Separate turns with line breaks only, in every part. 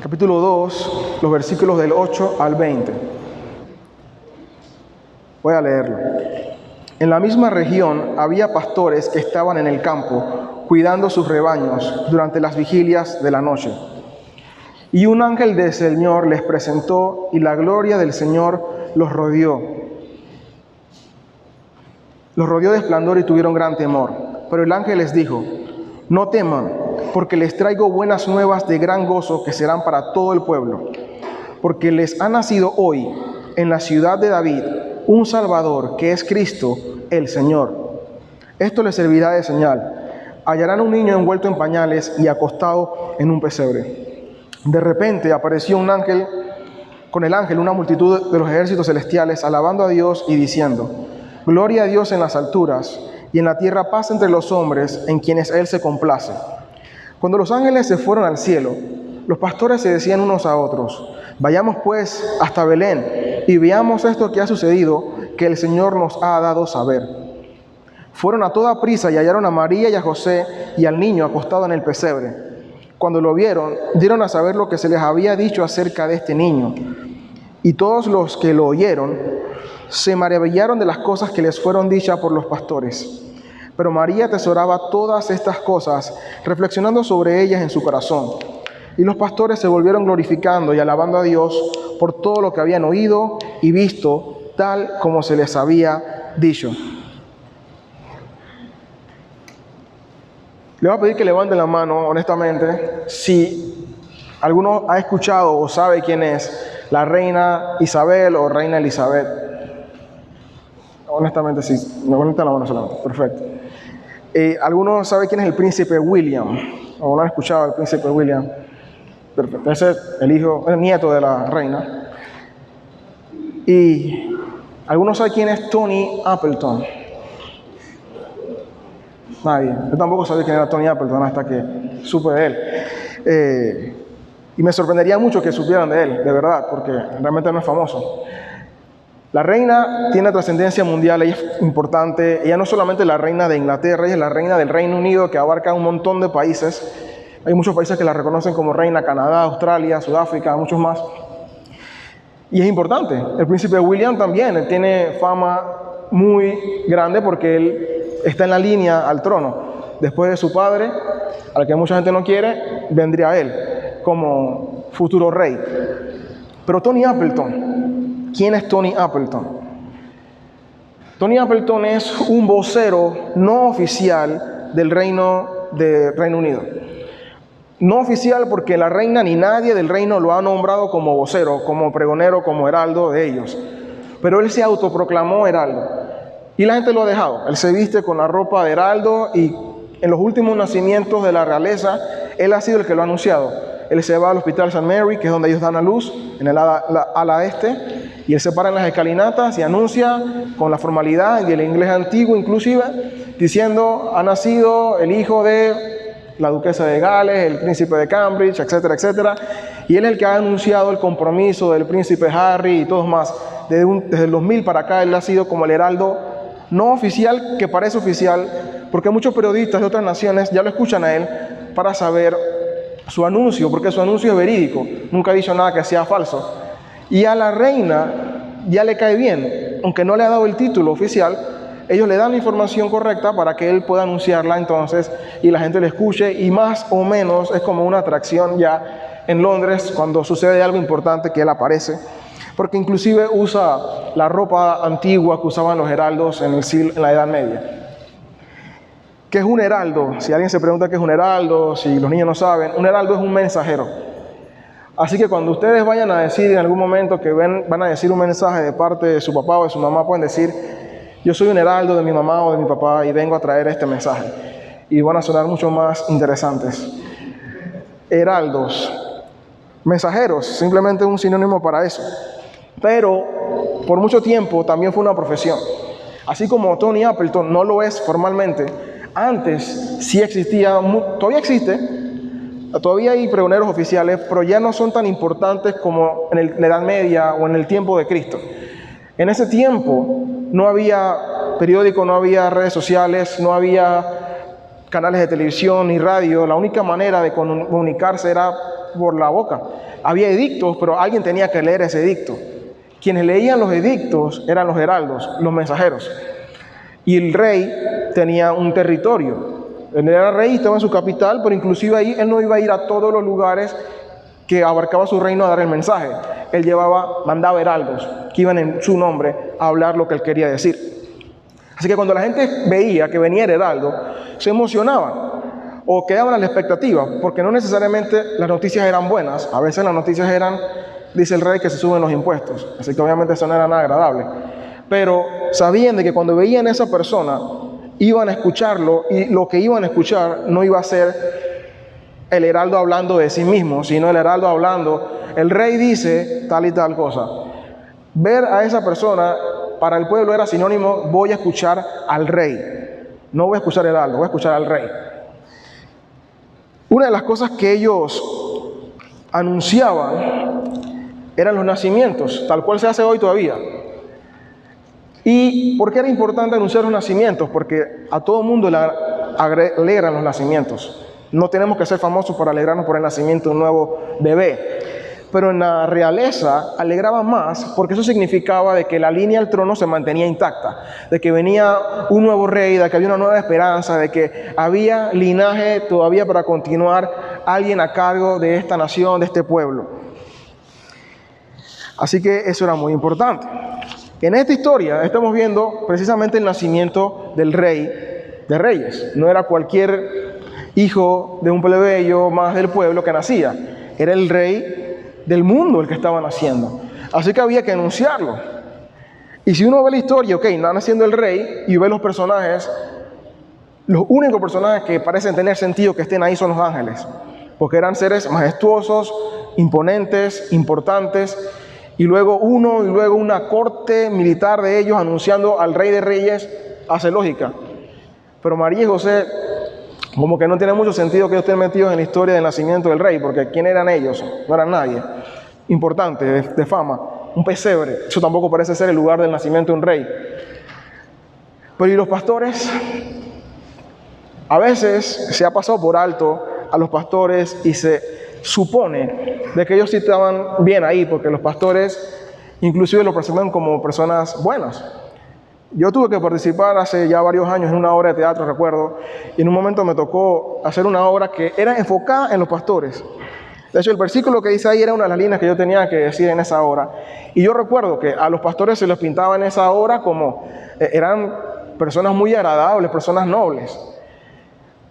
capítulo 2, los versículos del 8 al 20. Voy a leerlo. En la misma región había pastores que estaban en el campo, cuidando sus rebaños durante las vigilias de la noche. Y un ángel del Señor les presentó, y la gloria del Señor los rodeó. Los rodeó de esplendor y tuvieron gran temor. Pero el ángel les dijo: no teman, porque les traigo buenas nuevas de gran gozo que serán para todo el pueblo. Porque les ha nacido hoy, en la ciudad de David, un Salvador, que es Cristo, el Señor. Esto les servirá de señal. Hallarán un niño envuelto en pañales y acostado en un pesebre. De repente apareció con el ángel una multitud de los ejércitos celestiales, alabando a Dios y diciendo: gloria a Dios en las alturas, y en la tierra paz entre los hombres, en quienes Él se complace. Cuando los ángeles se fueron al cielo, los pastores se decían unos a otros: vayamos pues hasta Belén y veamos esto que ha sucedido, que el Señor nos ha dado saber. Fueron a toda prisa y hallaron a María y a José y al niño acostado en el pesebre. Cuando lo vieron, dieron a saber lo que se les había dicho acerca de este niño. Y todos los que lo oyeron se maravillaron de las cosas que les fueron dichas por los pastores. Pero María atesoraba todas estas cosas, reflexionando sobre ellas en su corazón. Y los pastores se volvieron glorificando y alabando a Dios por todo lo que habían oído y visto, tal como se les había dicho. Le voy a pedir que levanten la mano, honestamente, si alguno ha escuchado o sabe quién es la reina Isabel o reina Elizabeth. Honestamente, sí. Me levantan la mano solamente. Perfecto. ¿Alguno sabe quién es el príncipe William? ¿O no han escuchado al príncipe William? Perfecto. Ese es el nieto de la reina. ¿Y alguno sabe quién es Tony Appleton? Nadie. Yo tampoco sabía quién era Tony Appleton hasta que supe de él. Y me sorprendería mucho que supieran de él, de verdad, porque realmente no es famoso. La reina tiene trascendencia mundial, ella es importante. Ella no es solamente la reina de Inglaterra, ella es la reina del Reino Unido, que abarca un montón de países. Hay muchos países que la reconocen como reina: Canadá, Australia, Sudáfrica, muchos más. Y es importante. El príncipe William también, él tiene fama muy grande porque él está en la línea al trono. Después de su padre, al que mucha gente no quiere, vendría él como futuro rey. Pero Tony Appleton, ¿quién es Tony Appleton? Tony Appleton es un vocero no oficial del Reino Unido. No oficial porque la reina ni nadie del reino lo ha nombrado como vocero, como pregonero, como heraldo de ellos. Pero él se autoproclamó heraldo. Y la gente lo ha dejado. Él se viste con la ropa de heraldo y en los últimos nacimientos de la realeza, él ha sido el que lo ha anunciado. Él se va al Hospital St. Mary, que es donde ellos dan a luz, en el ala este, y él se para en las escalinatas y anuncia con la formalidad y el inglés antiguo inclusive, diciendo: ha nacido el hijo de la duquesa de Gales, el príncipe de Cambridge, etcétera, etcétera. Y él es el que ha anunciado el compromiso del príncipe Harry y todos más. Desde el 2000 para acá, él ha sido como el heraldo no oficial, que parece oficial, porque muchos periodistas de otras naciones ya lo escuchan a él para saber su anuncio, porque su anuncio es verídico, nunca ha dicho nada que sea falso. Y a la reina ya le cae bien, aunque no le ha dado el título oficial, ellos le dan la información correcta para que él pueda anunciarla entonces y la gente le escuche, y más o menos es como una atracción ya en Londres cuando sucede algo importante que él aparece, porque inclusive usa la ropa antigua que usaban los heraldos en la Edad Media. ¿Qué es un heraldo? Si alguien se pregunta qué es un heraldo, si los niños no saben, un heraldo es un mensajero. Así que cuando ustedes vayan a decir en algún momento que van a decir un mensaje de parte de su papá o de su mamá, pueden decir: yo soy un heraldo de mi mamá o de mi papá y vengo a traer este mensaje. Y van a sonar mucho más interesantes. Heraldos, mensajeros, simplemente un sinónimo para eso. Pero por mucho tiempo también fue una profesión. Así como Tony Appleton no lo es formalmente, antes sí existía, todavía existe, todavía hay pregoneros oficiales, pero ya no son tan importantes como en la Edad Media o en el tiempo de Cristo. En ese tiempo no había periódico, no había redes sociales, no había canales de televisión ni radio. La única manera de comunicarse era por la boca. Había edictos, pero alguien tenía que leer ese edicto. Quienes leían los edictos eran los heraldos, los mensajeros. Y el rey tenía un territorio. Él era rey, estaba en su capital, pero inclusive ahí él no iba a ir a todos los lugares que abarcaba su reino a dar el mensaje. Él mandaba heraldos que iban en su nombre a hablar lo que él quería decir. Así que cuando la gente veía que venía el heraldo, se emocionaban o quedaban a la expectativa, porque no necesariamente las noticias eran buenas. A veces las noticias eran, dice el rey, que se suben los impuestos. Así que obviamente eso no era nada agradable. Pero sabían de que cuando veían a esa persona, iban a escucharlo, y lo que iban a escuchar no iba a ser el heraldo hablando de sí mismo, sino el heraldo hablando, el rey dice tal y tal cosa. Ver a esa persona para el pueblo era sinónimo, voy a escuchar al rey. No voy a escuchar al heraldo, voy a escuchar al rey. Una de las cosas que ellos anunciaban eran los nacimientos, tal cual se hace hoy todavía. ¿Y por qué era importante anunciar los nacimientos? Porque a todo mundo le alegran los nacimientos. No tenemos que ser famosos para alegrarnos por el nacimiento de un nuevo bebé. Pero en la realeza alegraba más porque eso significaba de que la línea del trono se mantenía intacta, de que venía un nuevo rey, de que había una nueva esperanza, de que había linaje todavía para continuar, alguien a cargo de esta nación, de este pueblo. Así que eso era muy importante. En esta historia estamos viendo precisamente el nacimiento del rey de reyes. No era cualquier hijo de un plebeyo más del pueblo que nacía. Era el rey del mundo el que estaba naciendo. Así que había que anunciarlo. Y si uno ve la historia, ok, está naciendo el rey y ve los personajes, los únicos personajes que parecen tener sentido que estén ahí son los ángeles. Porque eran seres majestuosos, imponentes, importantes. Y luego una corte militar de ellos anunciando al rey de reyes, hace lógica. Pero María y José, como que no tiene mucho sentido que estén metidos en la historia del nacimiento del rey, porque ¿quién eran ellos? No eran nadie importante, de fama, un pesebre. Eso tampoco parece ser el lugar del nacimiento de un rey. Pero ¿y los pastores? A veces se ha pasado por alto a los pastores y se supone de que ellos sí estaban bien ahí, porque los pastores inclusive los presentan como personas buenas. Yo tuve que participar hace ya varios años en una obra de teatro, recuerdo, y en un momento me tocó hacer una obra que era enfocada en los pastores. De hecho, el versículo que dice ahí era una de las líneas que yo tenía que decir en esa obra. Y yo recuerdo que a los pastores se les pintaba en esa obra como eran personas muy agradables, personas nobles.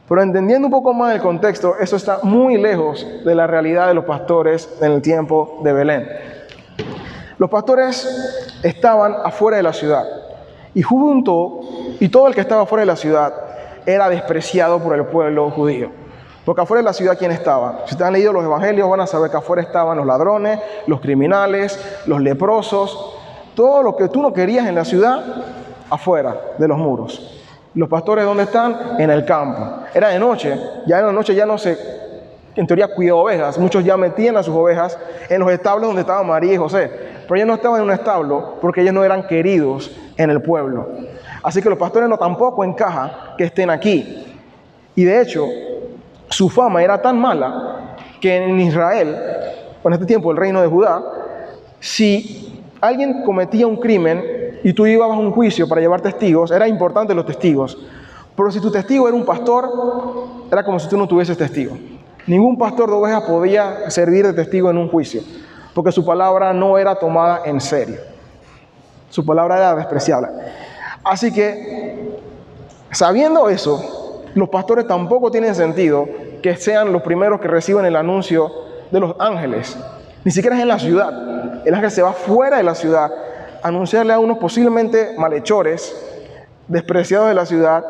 Pero entendiendo un poco más el contexto, eso está muy lejos de la realidad de los pastores en el tiempo de Belén. Los pastores estaban afuera de la ciudad y todo el que estaba afuera de la ciudad era despreciado por el pueblo judío. Porque afuera de la ciudad, ¿quién estaba? Si ustedes han leído los evangelios, van a saber que afuera estaban los ladrones, los criminales, los leprosos, todo lo que tú no querías en la ciudad, afuera de los muros. Los pastores, ¿dónde están? En el campo. Era de noche, ya en la noche ya no se, en teoría, cuidaba ovejas. Muchos ya metían a sus ovejas en los establos donde estaban María y José. Pero ellos no estaban en un establo porque ellos no eran queridos en el pueblo. Así que los pastores no tampoco encaja que estén aquí. Y de hecho, su fama era tan mala que en Israel, en este tiempo el reino de Judá, si alguien cometía un crimen y tú ibas a un juicio para llevar testigos, era importante los testigos. Pero si tu testigo era un pastor, era como si tú no tuvieses testigo. Ningún pastor de ovejas podía servir de testigo en un juicio, porque su palabra no era tomada en serio. Su palabra era despreciable. Así que, sabiendo eso, los pastores tampoco tienen sentido que sean los primeros que reciban el anuncio de los ángeles. Ni siquiera es en la ciudad. El ángel se va fuera de la ciudad a anunciarle a unos posiblemente malhechores, despreciados de la ciudad,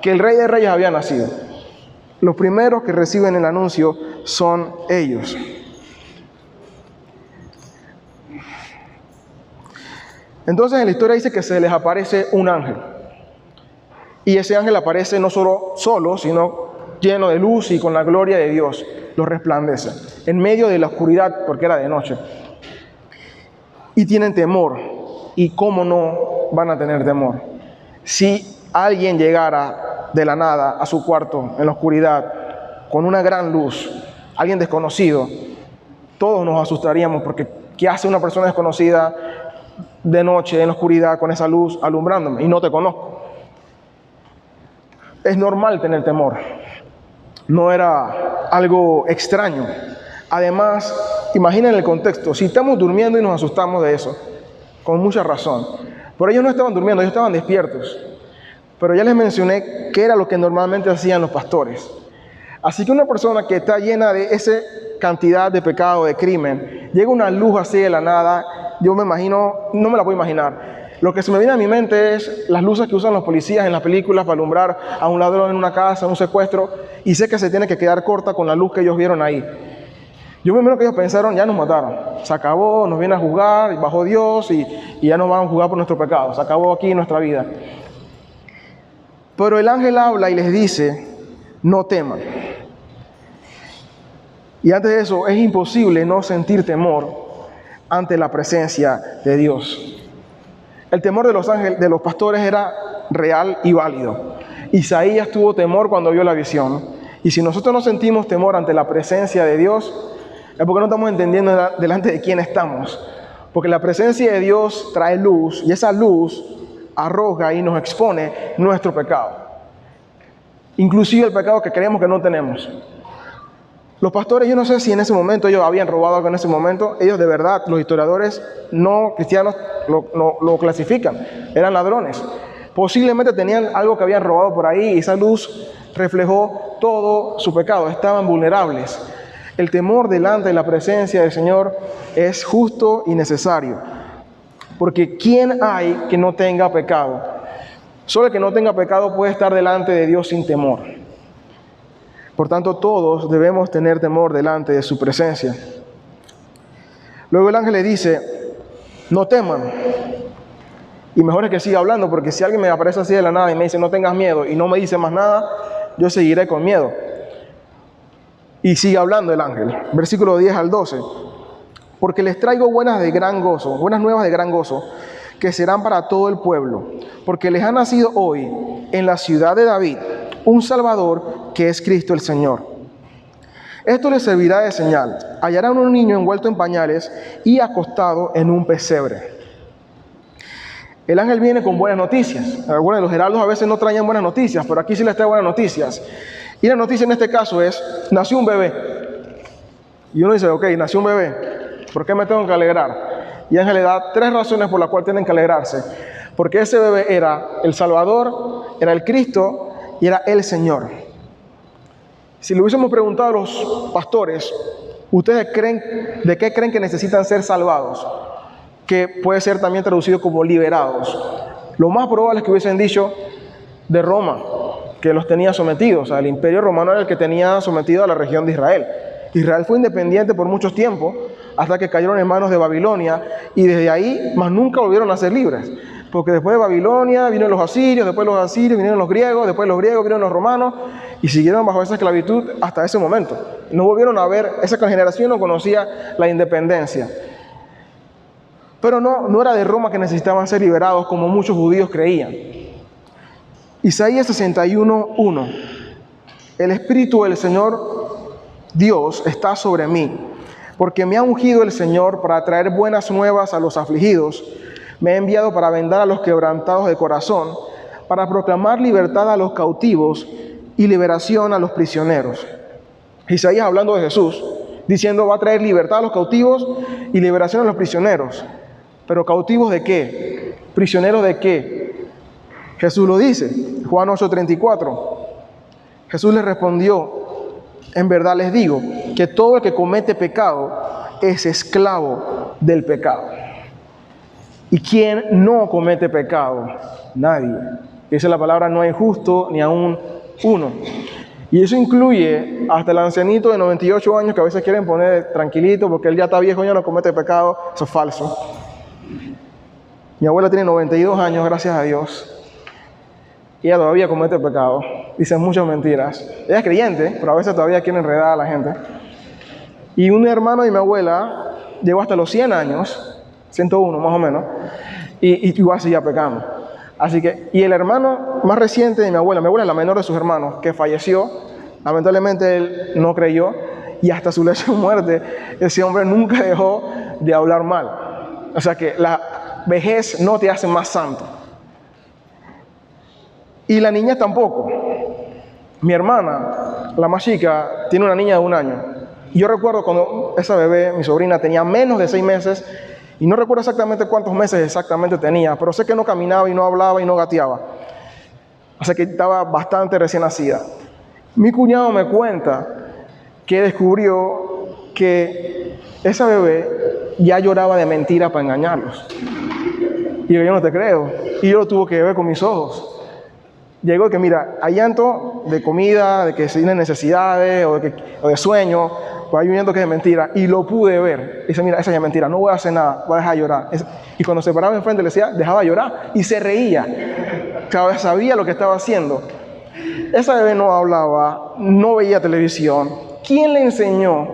que el rey de reyes había nacido. Los primeros que reciben el anuncio son ellos. Entonces en la historia dice que se les aparece un ángel. Y ese ángel aparece no solo, sino lleno de luz y con la gloria de Dios. Los resplandece en medio de la oscuridad, porque era de noche. Y tienen temor. ¿Y cómo no van a tener temor? Si alguien llegara de la nada a su cuarto en la oscuridad con una gran luz, alguien desconocido, todos nos asustaríamos porque ¿qué hace una persona desconocida de noche en la oscuridad con esa luz alumbrándome y no te conozco? Es normal tener temor. No era algo extraño. Además, imaginen el contexto. Si estamos durmiendo y nos asustamos de eso, con mucha razón. Pero ellos no estaban durmiendo, ellos estaban despiertos. Pero ya les mencioné qué era lo que normalmente hacían los pastores. Así que una persona que está llena de esa cantidad de pecado, de crimen, llega una luz así de la nada, yo me imagino, no me la puedo imaginar. Lo que se me viene a mi mente es las luces que usan los policías en las películas para alumbrar a un ladrón en una casa, un secuestro, y sé que se tiene que quedar corta con la luz que ellos vieron ahí. Yo me imagino que ellos pensaron, ya nos mataron, se acabó, nos viene a juzgar, bajó Dios y ya nos van a juzgar por nuestro pecado, se acabó aquí nuestra vida. Pero el ángel habla y les dice, no teman. Y antes de eso, es imposible no sentir temor ante la presencia de Dios. El temor de los ángeles, de los pastores, era real y válido. Isaías tuvo temor cuando vio la visión. Y si nosotros no sentimos temor ante la presencia de Dios, es porque no estamos entendiendo delante de quién estamos. Porque la presencia de Dios trae luz y esa luz arroja y nos expone nuestro pecado. Inclusive el pecado que creemos que no tenemos. Los pastores, yo no sé si en ese momento ellos habían robado algo en ese momento. Ellos de verdad, los historiadores no cristianos lo clasifican. Eran ladrones. Posiblemente tenían algo que habían robado por ahí y esa luz reflejó todo su pecado. Estaban vulnerables. El temor delante de la presencia del Señor es justo y necesario. Porque ¿quién hay que no tenga pecado? Solo el que no tenga pecado puede estar delante de Dios sin temor. Por tanto, todos debemos tener temor delante de su presencia. Luego el ángel le dice, no teman. Y mejor es que siga hablando, porque si alguien me aparece así de la nada y me dice, no tengas miedo, y no me dice más nada, yo seguiré con miedo. Y sigue hablando el ángel. Versículo 10 al 12. Porque les traigo buenas nuevas de gran gozo, que serán para todo el pueblo. Porque les ha nacido hoy, en la ciudad de David, un Salvador, que es Cristo el Señor. Esto les servirá de señal. Hallarán un niño envuelto en pañales y acostado en un pesebre. El ángel viene con buenas noticias. Bueno, los heraldos a veces no traían buenas noticias, pero aquí sí les trae buenas noticias. Y la noticia en este caso es, nació un bebé. Y uno dice, ok, nació un bebé, ¿por qué me tengo que alegrar? Y el ángel le da 3 razones por las cuales tienen que alegrarse. Porque ese bebé era el Salvador, era el Cristo y era el Señor. Si le hubiésemos preguntado a los pastores, ¿ustedes de qué creen que necesitan ser salvados? Que puede ser también traducido como liberados. Lo más probable es que hubiesen dicho de Roma, que los tenía sometidos. O sea, el imperio romano era el que tenía sometido a la región de Israel. Israel fue independiente por muchos tiempos, hasta que cayeron en manos de Babilonia, y desde ahí más nunca volvieron a ser libres. Porque después de Babilonia vinieron los asirios, después los asirios vinieron los griegos, después los griegos vinieron los romanos, y siguieron bajo esa esclavitud hasta ese momento. No volvieron a ver, esa generación no conocía la independencia. Pero no era de Roma que necesitaban ser liberados como muchos judíos creían. Isaías 61:1. El Espíritu del Señor Dios está sobre mí, porque me ha ungido el Señor para traer buenas nuevas a los afligidos. Me ha enviado para vendar a los quebrantados de corazón, para proclamar libertad a los cautivos y liberación a los prisioneros. Isaías hablando de Jesús, diciendo va a traer libertad a los cautivos y liberación a los prisioneros. ¿Pero cautivos de qué? ¿Prisioneros de qué? Jesús lo dice, Juan 8:34. Jesús les respondió, en verdad les digo, que todo el que comete pecado es esclavo del pecado. ¿Y quién no comete pecado? Nadie. Dice la palabra, no hay justo ni aún uno. Y eso incluye hasta el ancianito de 98 años que a veces quieren poner tranquilito porque él ya está viejo y ya no comete pecado. Eso es falso. Mi abuela tiene 92 años, gracias a Dios. Y ella todavía comete pecado. Dice muchas mentiras. Ella es creyente, pero a veces todavía quiere enredar a la gente. Y un hermano de mi abuela llegó hasta los 100 años, 101 más o menos, y igual seguía pecando. Así que, y el hermano más reciente de mi abuela es la menor de sus hermanos, que falleció, lamentablemente él no creyó, y hasta su lecho de muerte, ese hombre nunca dejó de hablar mal. O sea que la vejez no te hace más santo. Y la niña tampoco. Mi hermana, la más chica, tiene una niña de 1 año. Y yo recuerdo cuando esa bebé, mi sobrina, tenía menos de 6 meses, y no recuerdo exactamente cuántos meses exactamente tenía, pero sé que no caminaba y no hablaba y no gateaba. O sea que estaba bastante recién nacida. Mi cuñado me cuenta que descubrió que esa bebé ya lloraba de mentira para engañarlos. Y yo no te creo. Y yo lo tuve que ver con mis ojos. Llegó que, mira, hay llanto de comida, de que se tienen necesidades o de sueño, pues hay un llanto que es de mentira. Y lo pude ver. Y dice, mira, esa ya es mentira, no voy a hacer nada, voy a dejar de llorar. Y cuando se paraba enfrente le decía, dejaba de llorar y se reía. Cada vez sabía lo que estaba haciendo. Esa bebé no hablaba, no veía televisión. ¿Quién le enseñó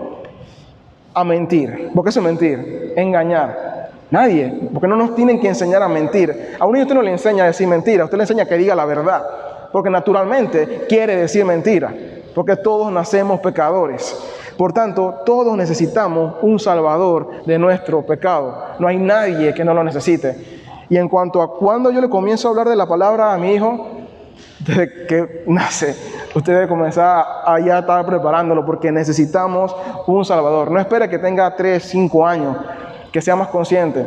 a mentir? ¿Por qué eso es mentir? Engañar. Nadie, porque no nos tienen que enseñar a mentir. A un niño usted no le enseña a decir mentira, usted le enseña que diga la verdad, porque naturalmente quiere decir mentira, porque todos nacemos pecadores. Por tanto, todos necesitamos un salvador de nuestro pecado. No hay nadie que no lo necesite. Y en cuanto a cuando yo le comienzo a hablar de la palabra a mi hijo, desde que nace, usted debe comenzar a ya estar preparándolo, porque necesitamos un salvador. No espere que tenga 3, 5 años, que sea más consciente.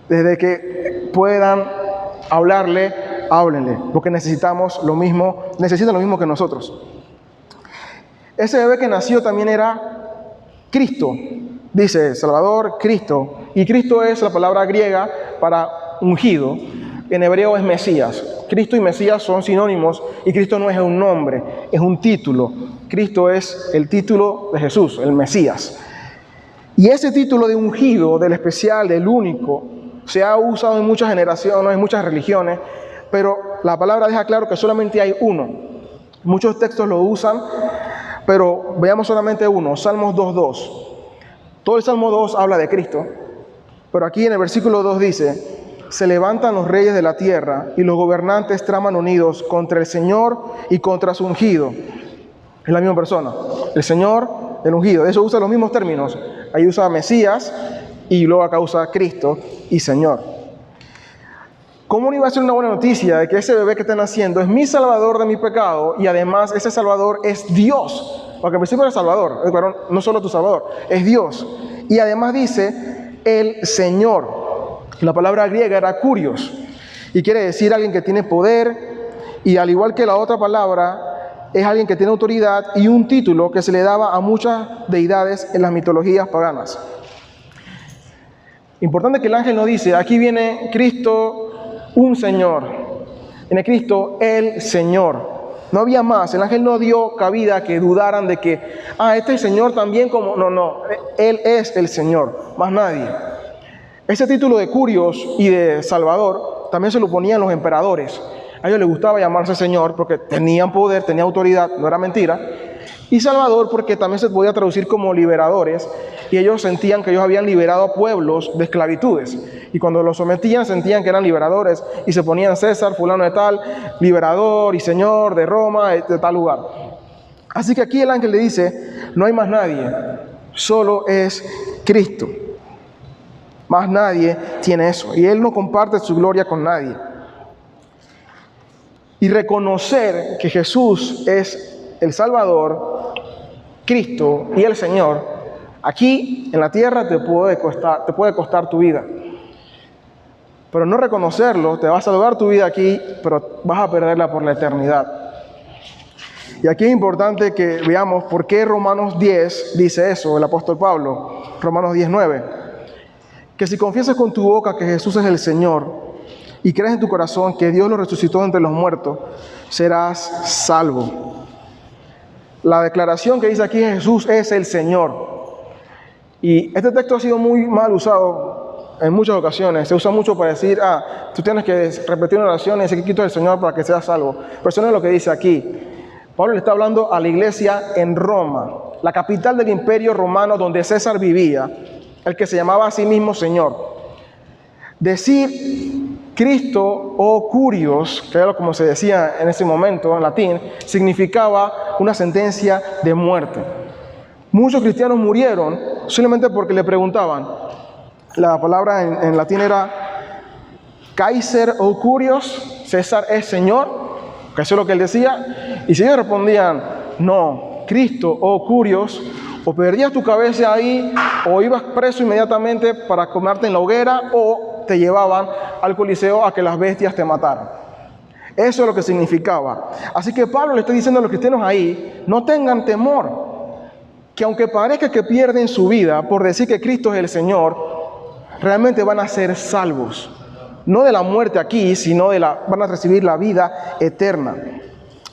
Desde que puedan hablarle, háblenle, porque necesitan lo mismo que nosotros. Ese bebé que nació también era Cristo, dice Salvador, Cristo, y Cristo es la palabra griega para ungido, en hebreo es Mesías. Cristo y Mesías son sinónimos, y Cristo no es un nombre, es un título. Cristo es el título de Jesús, el Mesías. Y ese título de ungido, del especial, del único, se ha usado en muchas generaciones, en muchas religiones, pero la palabra deja claro que solamente hay uno. Muchos textos lo usan, pero veamos solamente uno, Salmos 2.2. Todo el Salmo 2 habla de Cristo, pero aquí en el versículo 2 dice, se levantan los reyes de la tierra y los gobernantes traman unidos contra el Señor y contra su ungido. Es la misma persona, el Señor, el ungido. De eso usa los mismos términos. Ahí usa Mesías y luego acá usa Cristo y Señor. ¿Cómo no iba a ser una buena noticia de que ese bebé que está naciendo es mi salvador de mi pecado y además ese salvador es Dios? Porque al principio era Salvador, pero no solo tu salvador, es Dios. Y además dice el Señor. La palabra griega era kurios y quiere decir alguien que tiene poder, y al igual que la otra palabra, es alguien que tiene autoridad y un título que se le daba a muchas deidades en las mitologías paganas. Importante que el ángel no dice, aquí viene Cristo, un Señor. Viene Cristo, el Señor. No había más. El ángel no dio cabida a que dudaran de que, este Señor también como... No. Él es el Señor, más nadie. Ese título de Kurios y de Salvador también se lo ponían los emperadores. A ellos les gustaba llamarse Señor porque tenían poder, tenían autoridad, no era mentira. Y Salvador porque también se podía traducir como liberadores, y ellos sentían que ellos habían liberado a pueblos de esclavitudes. Y cuando los sometían sentían que eran liberadores y se ponían César, fulano de tal, liberador y Señor de Roma, de tal lugar. Así que aquí el ángel le dice, no hay más nadie, solo es Cristo. Más nadie tiene eso. Y Él no comparte su gloria con nadie. Y reconocer que Jesús es el Salvador, Cristo y el Señor, aquí en la tierra te puede costar tu vida. Pero no reconocerlo te va a salvar tu vida aquí, pero vas a perderla por la eternidad. Y aquí es importante que veamos por qué Romanos 10 dice eso, el apóstol Pablo, Romanos 10:9. Que si confiesas con tu boca que Jesús es el Señor y crees en tu corazón que Dios lo resucitó entre los muertos, serás salvo. La declaración que dice aquí Jesús es el Señor. Y este texto ha sido muy mal usado en muchas ocasiones. Se usa mucho para decir, tú tienes que repetir una oración y decir que Cristo es el Señor para que seas salvo. Pero eso no es lo que dice aquí. Pablo le está hablando a la iglesia en Roma, la capital del imperio romano donde César vivía, el que se llamaba a sí mismo Señor. Decir Cristo o Kurios, que era como se decía en ese momento en latín, significaba una sentencia de muerte. Muchos cristianos murieron solamente porque le preguntaban. La palabra en latín era Kaiser o Curios, César es Señor, que eso es lo que él decía. Y si ellos respondían, no, Cristo o Curios, o perdías tu cabeza ahí, o ibas preso inmediatamente para comerte en la hoguera, o te llevaban al Coliseo a que las bestias te mataran. Eso es lo que significaba. Así que Pablo le está diciendo a los cristianos ahí, no tengan temor, que aunque parezca que pierden su vida por decir que Cristo es el Señor, realmente van a ser salvos. No de la muerte aquí, sino van a recibir la vida eterna.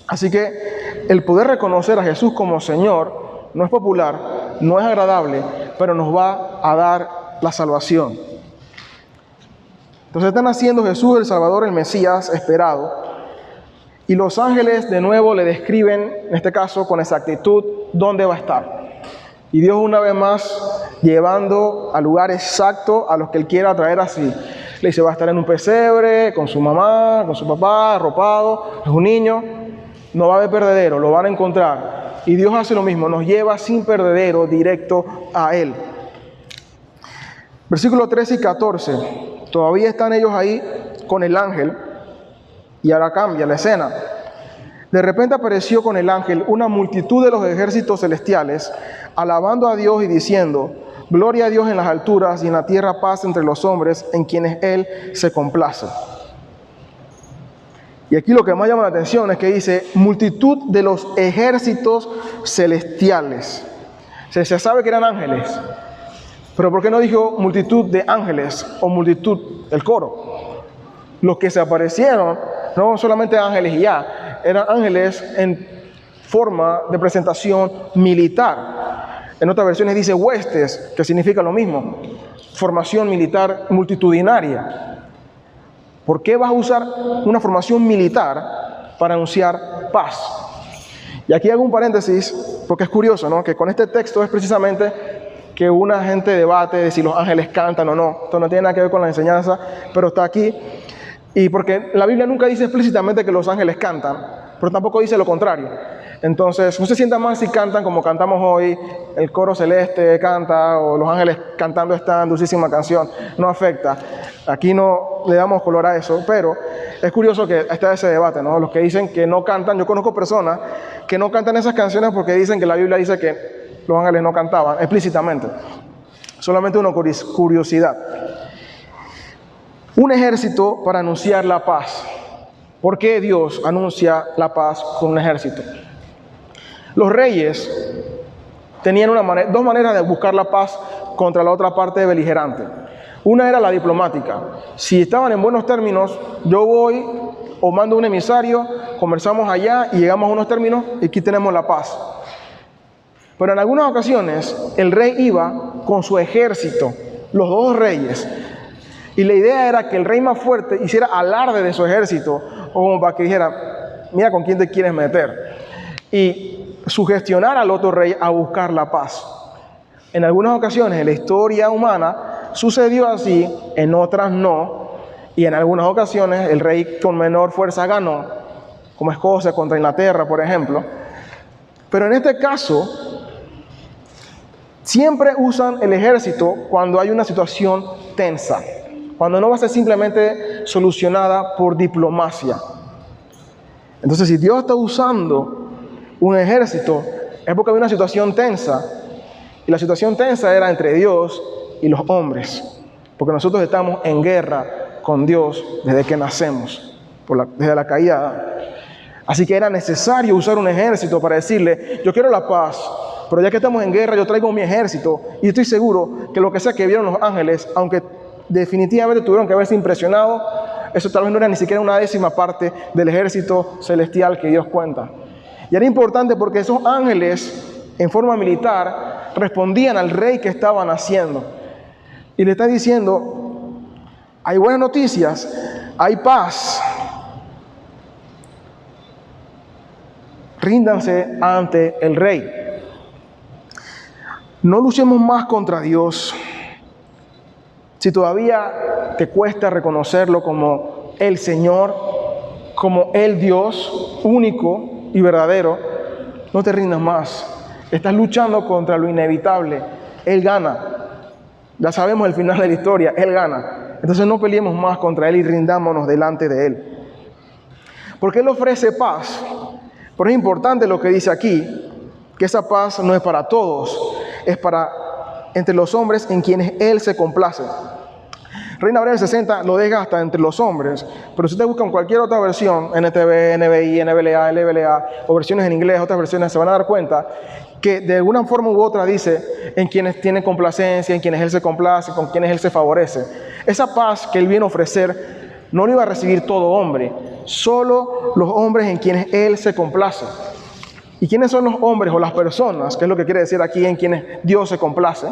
Así que el poder reconocer a Jesús como Señor no es popular, no es agradable, pero nos va a dar la salvación. Entonces están haciendo Jesús el Salvador, el Mesías esperado. Y los ángeles de nuevo le describen, en este caso con exactitud, dónde va a estar. Y Dios una vez más llevando al lugar exacto a los que Él quiera traer así. Le dice, va a estar en un pesebre, con su mamá, con su papá, arropado, es un niño. No va a haber perdedero, lo van a encontrar. Y Dios hace lo mismo, nos lleva sin perdedero directo a Él. Versículos 13 y 14. Todavía están ellos ahí con el ángel. Y ahora cambia la escena. De repente apareció con el ángel una multitud de los ejércitos celestiales, alabando a Dios y diciendo, gloria a Dios en las alturas y en la tierra paz entre los hombres en quienes Él se complace. Y aquí lo que más llama la atención es que dice, multitud de los ejércitos celestiales. Se sabe que eran ángeles, pero ¿por qué no dijo multitud de ángeles o multitud del coro? Los que se aparecieron no solamente ángeles y ya, eran ángeles en forma de presentación militar. En otras versiones dice huestes, que significa lo mismo, formación militar multitudinaria. ¿Por qué vas a usar una formación militar para anunciar paz? Y aquí hago un paréntesis, porque es curioso, ¿no? Que con este texto es precisamente que una gente debate de si los ángeles cantan o no. Esto no tiene nada que ver con la enseñanza, pero está aquí. Y porque la Biblia nunca dice explícitamente que los ángeles cantan, pero tampoco dice lo contrario. Entonces, no se sientan mal si cantan como cantamos hoy, el coro celeste canta, o los ángeles cantando esta dulcísima canción. No afecta. Aquí no le damos color a eso, pero es curioso que está ese debate, ¿no? Los que dicen que no cantan, yo conozco personas que no cantan esas canciones porque dicen que la Biblia dice que los ángeles no cantaban explícitamente. Solamente una curiosidad. Un ejército para anunciar la paz. ¿Por qué Dios anuncia la paz con un ejército? Los reyes tenían dos maneras de buscar la paz contra la otra parte beligerante. Una era la diplomática. Si estaban en buenos términos, yo voy o mando un emisario, conversamos allá y llegamos a unos términos y aquí tenemos la paz. Pero en algunas ocasiones el rey iba con su ejército, los dos reyes. Y la idea era que el rey más fuerte hiciera alarde de su ejército, o como para que dijera, mira con quién te quieres meter. Y sugestionar al otro rey a buscar la paz. En algunas ocasiones en la historia humana sucedió así, en otras no. Y en algunas ocasiones el rey con menor fuerza ganó, como Escocia contra Inglaterra, por ejemplo. Pero en este caso, siempre usan el ejército cuando hay una situación tensa. Cuando no va a ser simplemente solucionada por diplomacia. Entonces, si Dios está usando un ejército, es porque había una situación tensa. Y la situación tensa era entre Dios y los hombres. Porque nosotros estamos en guerra con Dios desde que nacemos, desde la caída. Así que era necesario usar un ejército para decirle, yo quiero la paz, pero ya que estamos en guerra, yo traigo mi ejército. Y estoy seguro que lo que sea que vieron los ángeles, aunque definitivamente tuvieron que haberse impresionado, eso tal vez no era ni siquiera una décima parte del ejército celestial que Dios cuenta. Y era importante porque esos ángeles, en forma militar, respondían al rey que estaban haciendo. Y le está diciendo, hay buenas noticias, hay paz. Ríndanse ante el rey. No luchemos más contra Dios. Si todavía te cuesta reconocerlo como el Señor, como el Dios único y verdadero, no te rindas más. estás luchando contra lo inevitable, Él gana. Ya sabemos el final de la historia, Él gana. Entonces no peleemos más contra Él y rindámonos delante de Él. Porque Él ofrece paz. Pero es importante lo que dice aquí, que esa paz no es para todos, es para entre los hombres en quienes Él se complace. Reina Valera 60 lo deja hasta entre los hombres, pero si ustedes buscan cualquier otra versión, NTV, NBI, NBLA, LBLA, o versiones en inglés, otras versiones, se van a dar cuenta que de alguna forma u otra dice en quienes tienen complacencia, en quienes Él se complace, con quienes Él se favorece. Esa paz que Él viene a ofrecer no lo iba a recibir todo hombre, solo los hombres en quienes Él se complace. ¿Y quiénes son los hombres o las personas? ¿Qué es lo que quiere decir aquí en quienes Dios se complace?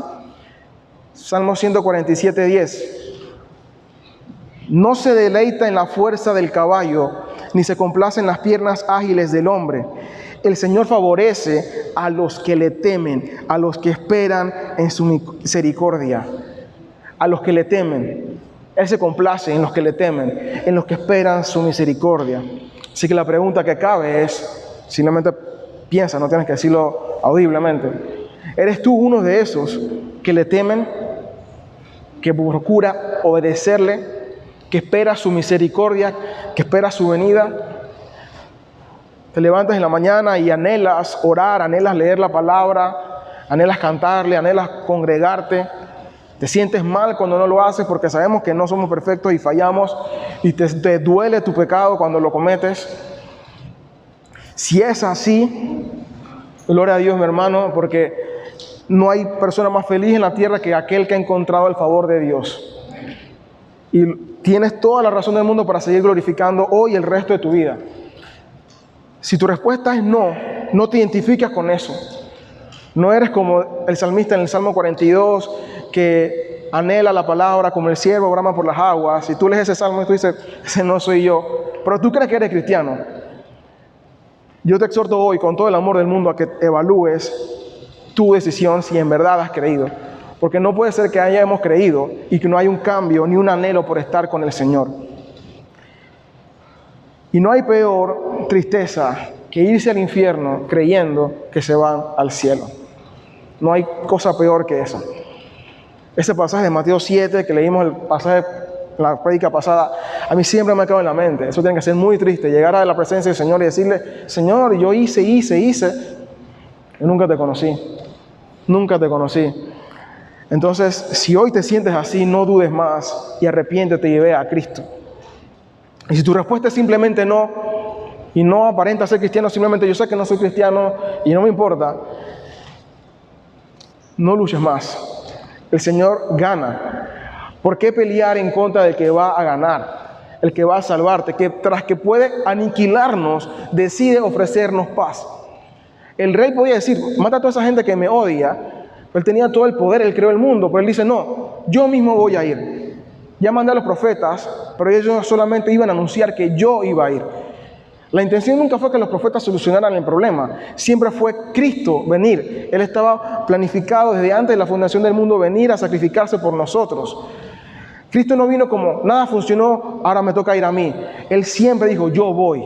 Salmo 147:10. No se deleita en la fuerza del caballo, ni se complace en las piernas ágiles del hombre. El Señor favorece a los que le temen, a los que esperan en su misericordia. A los que le temen. Él se complace en los que le temen, en los que esperan su misericordia. Así que la pregunta que cabe es, simplemente piensa, no tienes que decirlo audiblemente. ¿Eres tú uno de esos que le temen, que procura obedecerle, que espera su misericordia, que espera su venida? Te levantas en la mañana y anhelas orar, anhelas leer la palabra, anhelas cantarle, anhelas congregarte. Te sientes mal cuando no lo haces porque sabemos que no somos perfectos y fallamos y te duele tu pecado cuando lo cometes. Si es así, gloria a Dios, mi hermano, porque no hay persona más feliz en la tierra que aquel que ha encontrado el favor de Dios. Y tienes toda la razón del mundo para seguir glorificando hoy el resto de tu vida. Si tu respuesta es no, no te identificas con eso. No eres como el salmista en el Salmo 42, que anhela la palabra como el ciervo brama por las aguas. Si tú lees ese salmo y tú dices, ese no soy yo, pero tú crees que eres cristiano. Yo te exhorto hoy con todo el amor del mundo a que evalúes tu decisión si en verdad has creído. Porque no puede ser que hayamos creído y que no hay un cambio ni un anhelo por estar con el Señor. Y no hay peor tristeza que irse al infierno creyendo que se van al cielo. No hay cosa peor que esa. Ese pasaje de Mateo 7 que leímos, el pasaje, la prédica pasada, a mí siempre me ha quedado en la mente. Eso tiene que ser muy triste, llegar a la presencia del Señor y decirle, Señor, yo hice, y nunca te conocí. Nunca te conocí. Entonces, si hoy te sientes así, no dudes más y arrepiéntete y ve a Cristo. Y si tu respuesta es simplemente no, y no aparenta ser cristiano, simplemente yo sé que no soy cristiano y no me importa, no luches más. El Señor gana. ¿Por qué pelear en contra del que va a ganar? El que va a salvarte, que tras que puede aniquilarnos, decide ofrecernos paz. El rey podía decir, mata a toda esa gente que me odia. Él tenía todo el poder, Él creó el mundo, pero Él dice, no, yo mismo voy a ir. Ya mandé a los profetas, pero ellos solamente iban a anunciar que yo iba a ir. La intención nunca fue que los profetas solucionaran el problema, siempre fue Cristo venir. Él estaba planificado desde antes de la fundación del mundo venir a sacrificarse por nosotros. Cristo no vino como, nada funcionó, ahora me toca ir a mí. Él siempre dijo, yo voy.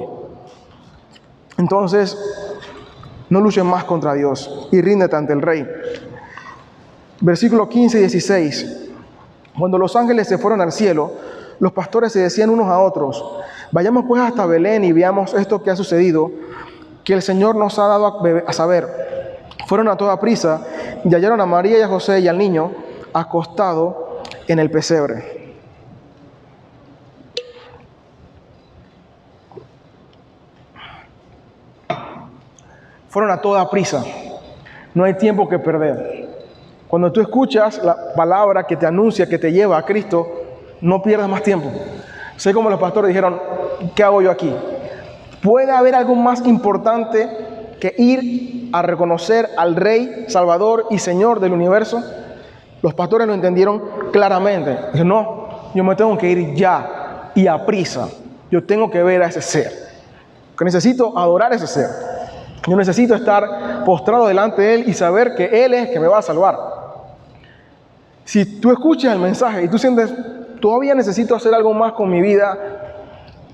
Entonces, no luches más contra Dios y ríndete ante el Rey. Versículos 15 y 16. Cuando los ángeles se fueron al cielo, los pastores se decían unos a otros, vayamos pues hasta Belén y veamos esto que ha sucedido, que el Señor nos ha dado a saber. Fueron a toda prisa y hallaron a María y a José y al niño acostado en el pesebre. Fueron a toda prisa. No hay tiempo que perder. Cuando tú escuchas la palabra que te anuncia, que te lleva a Cristo, no pierdas más tiempo. Sé como los pastores dijeron, ¿qué hago yo aquí? ¿Puede haber algo más importante que ir a reconocer al Rey, Salvador y Señor del universo? Los pastores lo entendieron claramente. Dijeron, no, yo me tengo que ir ya y a prisa. Yo tengo que ver a ese ser. Que necesito adorar a ese ser. Yo necesito estar postrado delante de Él y saber que Él es que me va a salvar. Si tú escuchas el mensaje y tú sientes, todavía necesito hacer algo más con mi vida,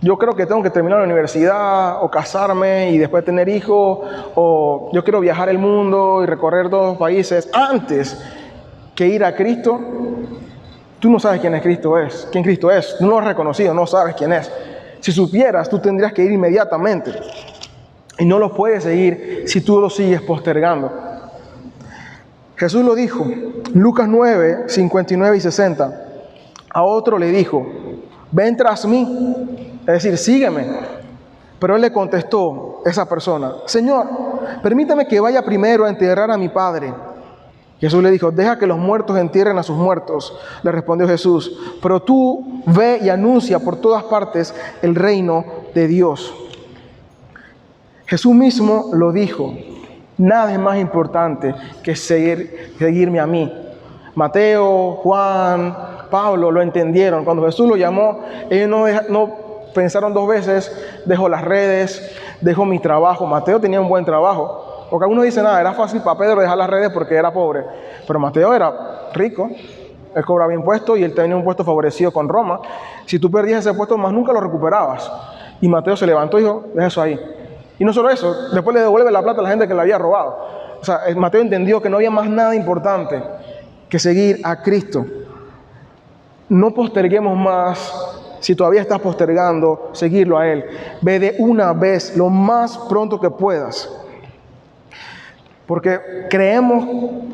yo creo que tengo que terminar la universidad o casarme y después tener hijos, o yo quiero viajar el mundo y recorrer todos los países antes que ir a Cristo, tú no sabes quién Cristo es, tú no lo has reconocido, no sabes quién es. Si supieras, tú tendrías que ir inmediatamente y no lo puedes seguir si tú lo sigues postergando. Jesús lo dijo, Lucas 9, 59 y 60. A otro le dijo, ven tras mí, es decir, sígueme. Pero él le contestó, esa persona, Señor, permítame que vaya primero a enterrar a mi padre. Jesús le dijo, deja que los muertos entierren a sus muertos. Le respondió Jesús, pero tú ve y anuncia por todas partes el reino de Dios. Jesús mismo lo dijo, nada es más importante que seguirme a mí. Mateo, Juan, Pablo lo entendieron. Cuando Jesús lo llamó, ellos no pensaron dos veces, dejo las redes, dejo mi trabajo. Mateo tenía un buen trabajo. Porque algunos dicen, era fácil para Pedro dejar las redes porque era pobre. Pero Mateo era rico, él cobraba impuestos y él tenía un puesto favorecido con Roma. Si tú perdías ese puesto, más nunca lo recuperabas. Y Mateo se levantó y dijo, deja eso ahí. Y no solo eso, después le devuelve la plata a la gente que le había robado. O sea, Mateo entendió que no había más nada importante que seguir a Cristo. No posterguemos más. Si todavía estás postergando, seguirlo a Él. Ve de una vez, lo más pronto que puedas. Porque creemos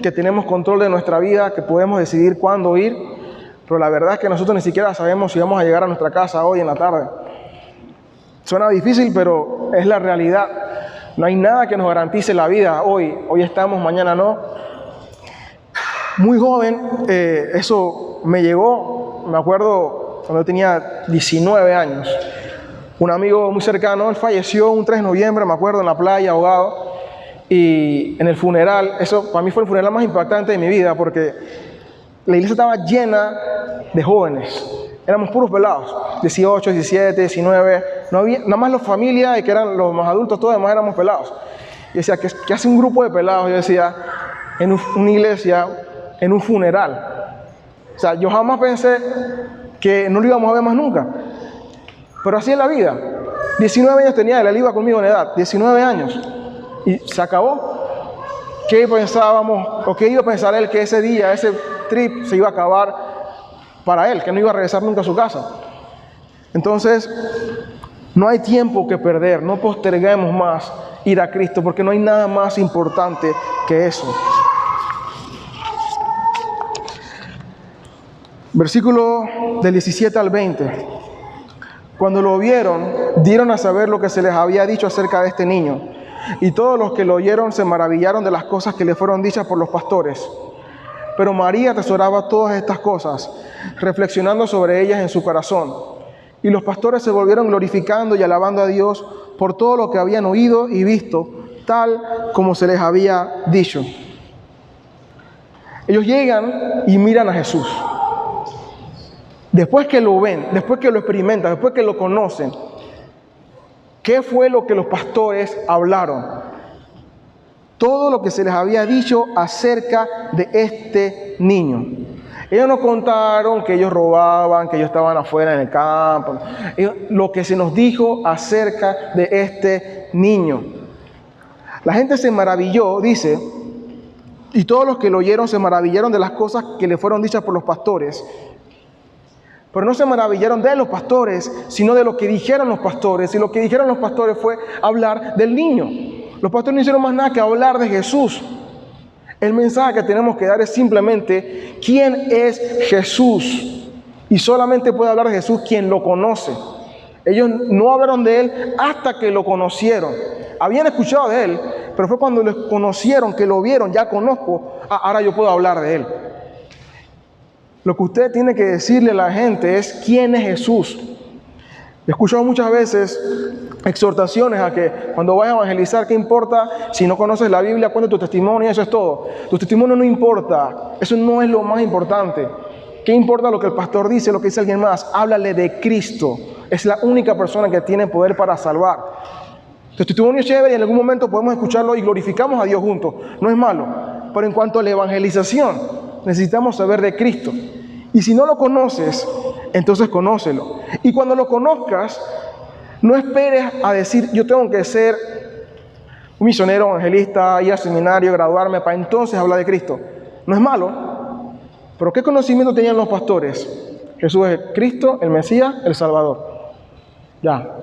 que tenemos control de nuestra vida, que podemos decidir cuándo ir, pero la verdad es que nosotros ni siquiera sabemos si vamos a llegar a nuestra casa hoy en la tarde. Suena difícil, pero es la realidad. No hay nada que nos garantice la vida hoy. Hoy estamos, mañana no. Muy joven, eso me llegó, me acuerdo cuando yo tenía 19 años. Un amigo muy cercano, él falleció un 3 de noviembre, me acuerdo, en la playa, ahogado. Y en el funeral, eso para mí fue el funeral más impactante de mi vida, porque la iglesia estaba llena de jóvenes. Éramos puros pelados, 18, 17, 19. No había, nada más las familias, que eran los más adultos, todos demás éramos pelados. Y decía, ¿qué hace un grupo de pelados? Yo decía, en una iglesia, en un funeral. O sea, yo jamás pensé que no lo íbamos a ver más nunca. Pero así es la vida. 19 años tenía él iba conmigo en edad, 19 años. Y se acabó. ¿Qué pensábamos, o qué iba a pensar él que ese día, ese trip se iba a acabar para él, que no iba a regresar nunca a su casa? Entonces, no hay tiempo que perder, no posterguemos más ir a Cristo, porque no hay nada más importante que eso. Versículo del 17 al 20. Cuando lo vieron, dieron a saber lo que se les había dicho acerca de este niño. Y todos los que lo oyeron se maravillaron de las cosas que le fueron dichas por los pastores. Pero María atesoraba todas estas cosas, reflexionando sobre ellas en su corazón. Y los pastores se volvieron glorificando y alabando a Dios por todo lo que habían oído y visto, tal como se les había dicho. Ellos llegan y miran a Jesús. Después que lo ven, después que lo experimentan, después que lo conocen, ¿qué fue lo que los pastores hablaron? Todo lo que se les había dicho acerca de este niño. Ellos no contaron que ellos robaban, que ellos estaban afuera en el campo. Lo que se nos dijo acerca de este niño. La gente se maravilló, dice, y todos los que lo oyeron se maravillaron de las cosas que le fueron dichas por los pastores. Pero no se maravillaron de los pastores, sino de lo que dijeron los pastores. Y lo que dijeron los pastores fue hablar del niño. Los pastores no hicieron más nada que hablar de Jesús. El mensaje que tenemos que dar es simplemente quién es Jesús. Y solamente puede hablar de Jesús quien lo conoce. Ellos no hablaron de Él hasta que lo conocieron. Habían escuchado de Él, pero fue cuando lo conocieron, que lo vieron, ya conozco, ahora yo puedo hablar de Él. Lo que usted tiene que decirle a la gente es quién es Jesús. He escuchado muchas veces exhortaciones a que cuando vayas a evangelizar, ¿qué importa si no conoces la Biblia? Cuenta tu testimonio y eso es todo. Tu testimonio no importa, eso no es lo más importante. ¿Qué importa lo que el pastor dice, lo que dice alguien más? Háblale de Cristo. Es la única persona que tiene poder para salvar. Tu testimonio es chévere y en algún momento podemos escucharlo y glorificamos a Dios juntos. No es malo. Pero en cuanto a la evangelización, necesitamos saber de Cristo. Y si no lo conoces, entonces conócelo. Y cuando lo conozcas, No esperes a decir, yo tengo que ser un misionero, evangelista, ir al seminario, graduarme, para entonces hablar de Cristo. No es malo, pero ¿qué conocimiento tenían los pastores? Jesús es Cristo, el Mesías, el Salvador. Ya.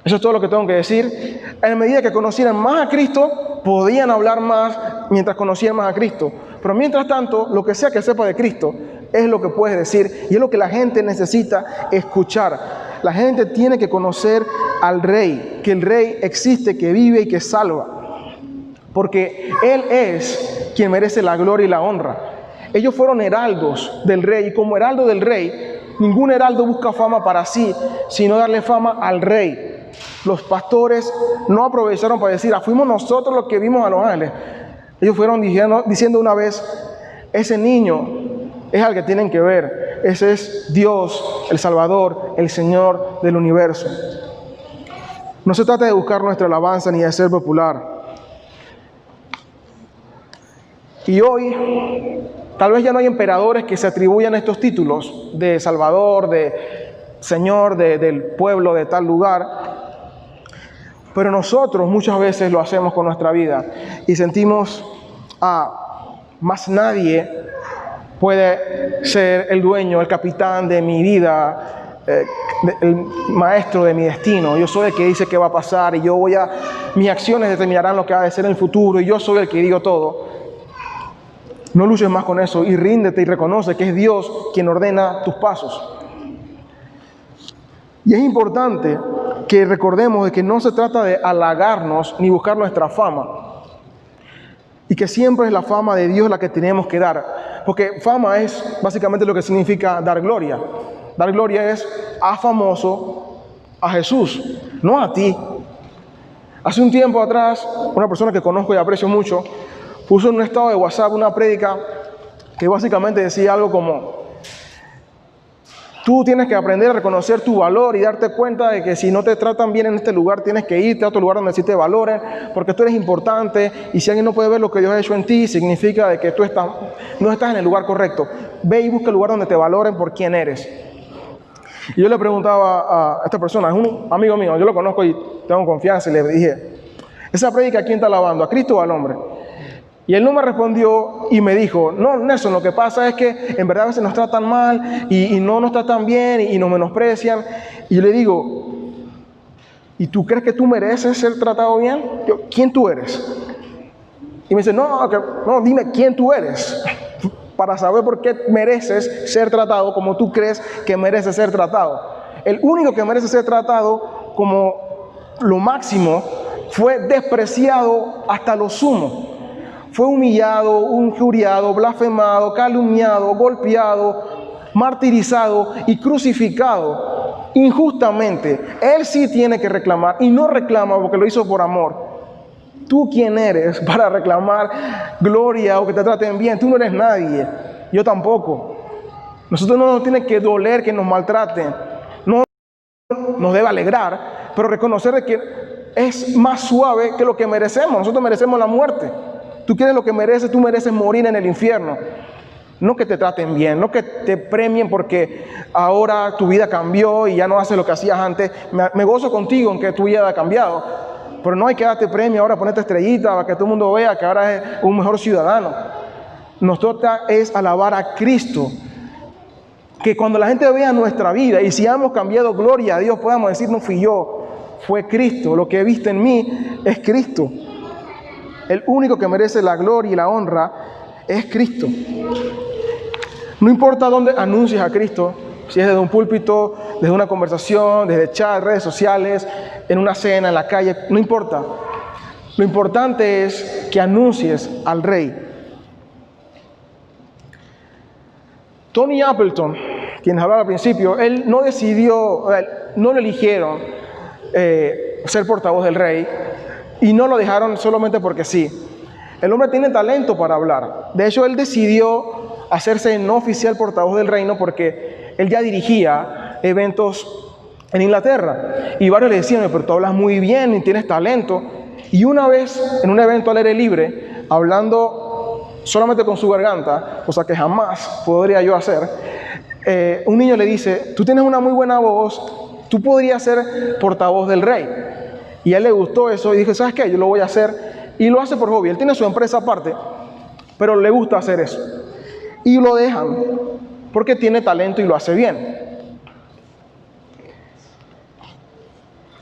Eso es todo lo que tengo que decir. En medida que conocieran más a Cristo, podían hablar más mientras conocían más a Cristo. Pero mientras tanto, lo que sea que sepa de Cristo es lo que puedes decir y es lo que la gente necesita escuchar. La gente tiene que conocer al Rey, que el Rey existe, que vive y que salva. Porque Él es quien merece la gloria y la honra. Ellos fueron heraldos del Rey y como heraldo del Rey, ningún heraldo busca fama para sí, sino darle fama al Rey. Los pastores no aprovecharon para decir, fuimos nosotros los que vimos a los ángeles. Ellos fueron diciendo una vez, ese niño es al que tienen que ver. Ese es Dios, el Salvador, el Señor del universo. No se trata de buscar nuestra alabanza ni de ser popular. Y hoy, tal vez ya no hay emperadores que se atribuyan estos títulos de Salvador, de Señor, del pueblo de tal lugar. Pero nosotros muchas veces lo hacemos con nuestra vida y sentimos, más nadie puede ser el dueño, el capitán de mi vida, el maestro de mi destino. Yo soy el que dice qué va a pasar y mis acciones determinarán lo que va a ser en el futuro y yo soy el que digo todo. No luches más con eso y ríndete y reconoce que es Dios quien ordena tus pasos. Y es importante que recordemos de que no se trata de halagarnos ni buscar nuestra fama. Y que siempre es la fama de Dios la que tenemos que dar. Porque fama es básicamente lo que significa dar gloria. Dar gloria es famoso a Jesús, no a ti. Hace un tiempo atrás, una persona que conozco y aprecio mucho, puso en un estado de WhatsApp una prédica que básicamente decía algo como: tú tienes que aprender a reconocer tu valor y darte cuenta de que si no te tratan bien en este lugar, tienes que irte a otro lugar donde sí te valoren, porque tú eres importante y si alguien no puede ver lo que Dios ha hecho en ti, significa de que tú no estás en el lugar correcto. Ve y busca el lugar donde te valoren por quién eres. Y yo le preguntaba a esta persona, es un amigo mío, yo lo conozco y tengo confianza, y le dije, ¿esa prédica a quién está alabando? ¿A Cristo o al hombre? Y él no me respondió y me dijo, no, Nelson, lo que pasa es que en verdad a veces nos tratan mal y no nos tratan bien y nos menosprecian. Y yo le digo, ¿y tú crees que tú mereces ser tratado bien? ¿Quién tú eres? Y me dice, no, dime quién tú eres para saber por qué mereces ser tratado como tú crees que mereces ser tratado. El único que merece ser tratado como lo máximo fue despreciado hasta lo sumo. Fue humillado, injuriado, blasfemado, calumniado, golpeado, martirizado y crucificado injustamente. Él sí tiene que reclamar y no reclama porque lo hizo por amor. ¿Tú quién eres para reclamar gloria o que te traten bien? Tú no eres nadie, yo tampoco. Nosotros no nos tiene que doler que nos maltraten, no nos debe alegrar, pero reconocer que es más suave que lo que merecemos. Nosotros merecemos la muerte. Tú quieres lo que mereces, tú mereces morir en el infierno. No que te traten bien, no que te premien porque ahora tu vida cambió y ya no haces lo que hacías antes. Me gozo contigo en que tu vida ha cambiado, pero no hay que darte premio ahora, ponerte estrellita para que todo el mundo vea que ahora es un mejor ciudadano. Nos toca es alabar a Cristo. Que cuando la gente vea nuestra vida y si hemos cambiado, gloria a Dios, podamos decir, no fui yo, fue Cristo. Lo que viste en mí es Cristo. El único que merece la gloria y la honra es Cristo. No importa dónde anuncies a Cristo, si es desde un púlpito, desde una conversación, desde chat, redes sociales, en una cena, en la calle, no importa. Lo importante es que anuncies al Rey. Tony Appleton, quien hablaba al principio, él no decidió, no lo eligieron ser portavoz del Rey y no lo dejaron solamente porque sí. El hombre tiene talento para hablar. De hecho, él decidió hacerse no oficial portavoz del reino porque él ya dirigía eventos en Inglaterra. Y varios le decían, pero tú hablas muy bien y tienes talento. Y una vez, en un evento al aire libre, hablando solamente con su garganta, cosa que jamás podría yo hacer, un niño le dice, tú tienes una muy buena voz, tú podrías ser portavoz del rey. Y a él le gustó eso y dijo, ¿sabes qué? Yo lo voy a hacer. Y lo hace por hobby. Él tiene su empresa aparte, pero le gusta hacer eso. Y lo dejan porque tiene talento y lo hace bien.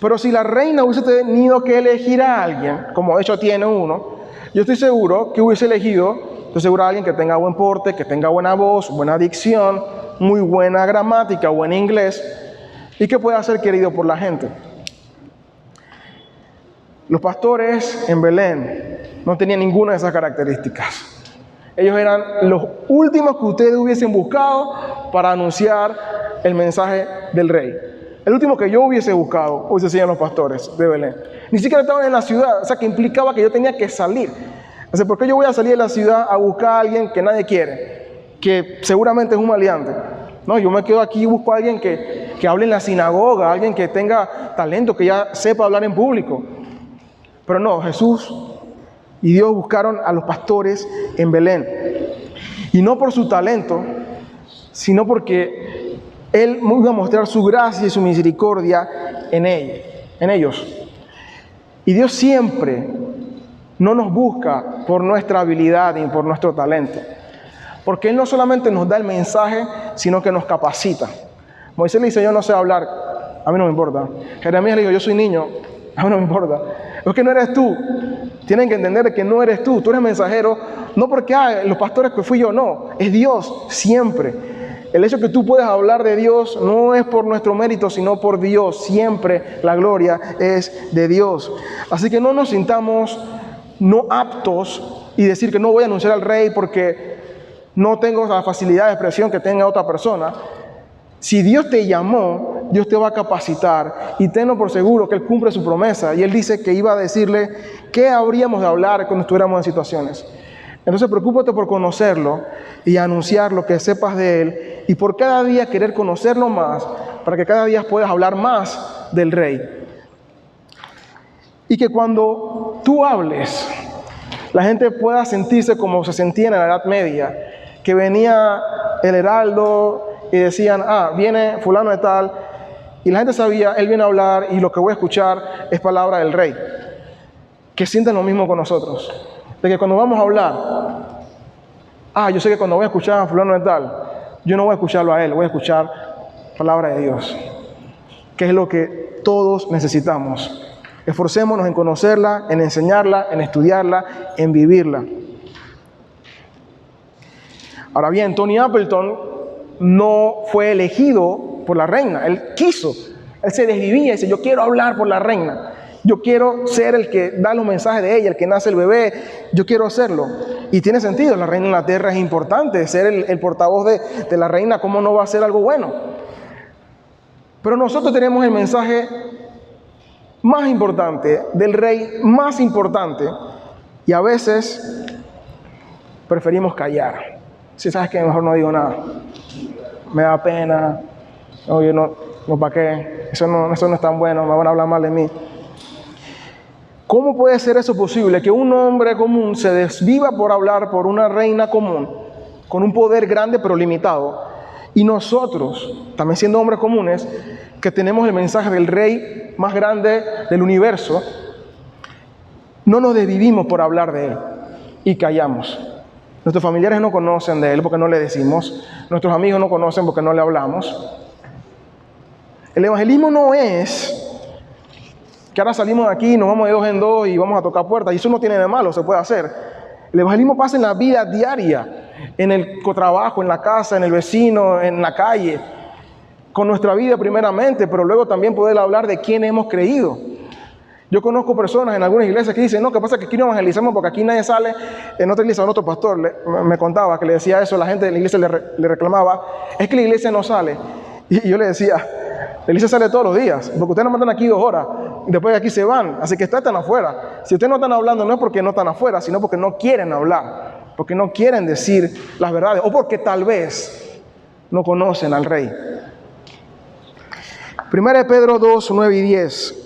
Pero si la reina hubiese tenido que elegir a alguien, como de hecho tiene uno, yo estoy seguro que hubiese elegido, a alguien que tenga buen porte, que tenga buena voz, buena dicción, muy buena gramática, buen inglés, y que pueda ser querido por la gente. Los pastores en Belén no tenían ninguna de esas características. Ellos eran los últimos que ustedes hubiesen buscado para anunciar el mensaje del rey. El último que yo hubiese buscado, hubiese sido los pastores de Belén. Ni siquiera estaban en la ciudad, o sea que implicaba que yo tenía que salir. O sea, ¿por qué yo voy a salir de la ciudad a buscar a alguien que nadie quiere? Que seguramente es un maleante. No, yo me quedo aquí y busco a alguien que hable en la sinagoga, alguien que tenga talento, que ya sepa hablar en público. Pero no, Jesús y Dios buscaron a los pastores en Belén. Y no por su talento, sino porque Él iba a mostrar su gracia y su misericordia en ellos. Y Dios siempre no nos busca por nuestra habilidad ni por nuestro talento. Porque Él no solamente nos da el mensaje, sino que nos capacita. Moisés le dice, yo no sé hablar, a mí no me importa. Jeremías le dijo, yo soy niño, a mí no me importa. Es que no eres tú. Tienen que entender que no eres tú eres mensajero, no porque los pastores que fui yo, no, es Dios siempre. El hecho que tú puedas hablar de Dios no es por nuestro mérito, sino por Dios. Siempre la gloria es de Dios. Así que no nos sintamos no aptos y decir que no voy a anunciar al rey porque no tengo la facilidad de expresión que tenga otra persona. Si Dios te llamó, Dios te va a capacitar y tenlo por seguro que Él cumple su promesa. Y Él dice que iba a decirle qué habríamos de hablar cuando estuviéramos en situaciones. Entonces preocúpate por conocerlo y anunciar lo que sepas de Él y por cada día querer conocerlo más para que cada día puedas hablar más del Rey. Y que cuando tú hables, la gente pueda sentirse como se sentía en la Edad Media, que venía el heraldo y decían, viene fulano de tal, y la gente sabía, él viene a hablar y lo que voy a escuchar es palabra del Rey. Que sientan lo mismo con nosotros. De que cuando vamos a hablar, yo sé que cuando voy a escuchar a fulano de tal, yo no voy a escucharlo a él, voy a escuchar palabra de Dios. Que es lo que todos necesitamos. Esforcémonos en conocerla, en enseñarla, en estudiarla, en vivirla. Ahora bien, Tony Appleton no fue elegido por la reina, él quiso, él se desvivía y dice, yo quiero hablar por la reina. Yo quiero ser el que da los mensajes de ella, el que nace el bebé, yo quiero hacerlo. Y tiene sentido, la reina de Inglaterra es importante, ser el portavoz de la reina, ¿cómo no va a ser algo bueno? Pero nosotros tenemos el mensaje más importante, del rey más importante, y a veces preferimos callar. Si sabes que mejor no digo nada, me da pena, yo no para qué, eso no es tan bueno, me van a hablar mal de mí. ¿Cómo puede ser eso posible? Que un hombre común se desviva por hablar por una reina común, con un poder grande pero limitado, y nosotros, también siendo hombres comunes, que tenemos el mensaje del rey más grande del universo, no nos desvivimos por hablar de él y callamos. Nuestros familiares no conocen de él porque no le decimos, nuestros amigos no conocen porque no le hablamos. El evangelismo no es que ahora salimos de aquí, nos vamos de dos en dos y vamos a tocar puertas. Y eso no tiene de malo, se puede hacer. El evangelismo pasa en la vida diaria, en el trabajo, en la casa, en el vecino, en la calle. Con nuestra vida primeramente, pero luego también poder hablar de quién hemos creído. Yo conozco personas en algunas iglesias que dicen, no, ¿qué pasa? Que aquí no evangelizamos porque aquí nadie sale. En otra iglesia, otro pastor me contaba que le decía eso, la gente de la iglesia le reclamaba, es que la iglesia no sale. Y yo le decía, la iglesia sale todos los días, porque ustedes nos mandan aquí 2 horas, y después de aquí se van, así que están afuera. Si ustedes no están hablando, no es porque no están afuera, sino porque no quieren hablar, porque no quieren decir las verdades, o porque tal vez no conocen al Rey. 1 Pedro 2, 9 y 10.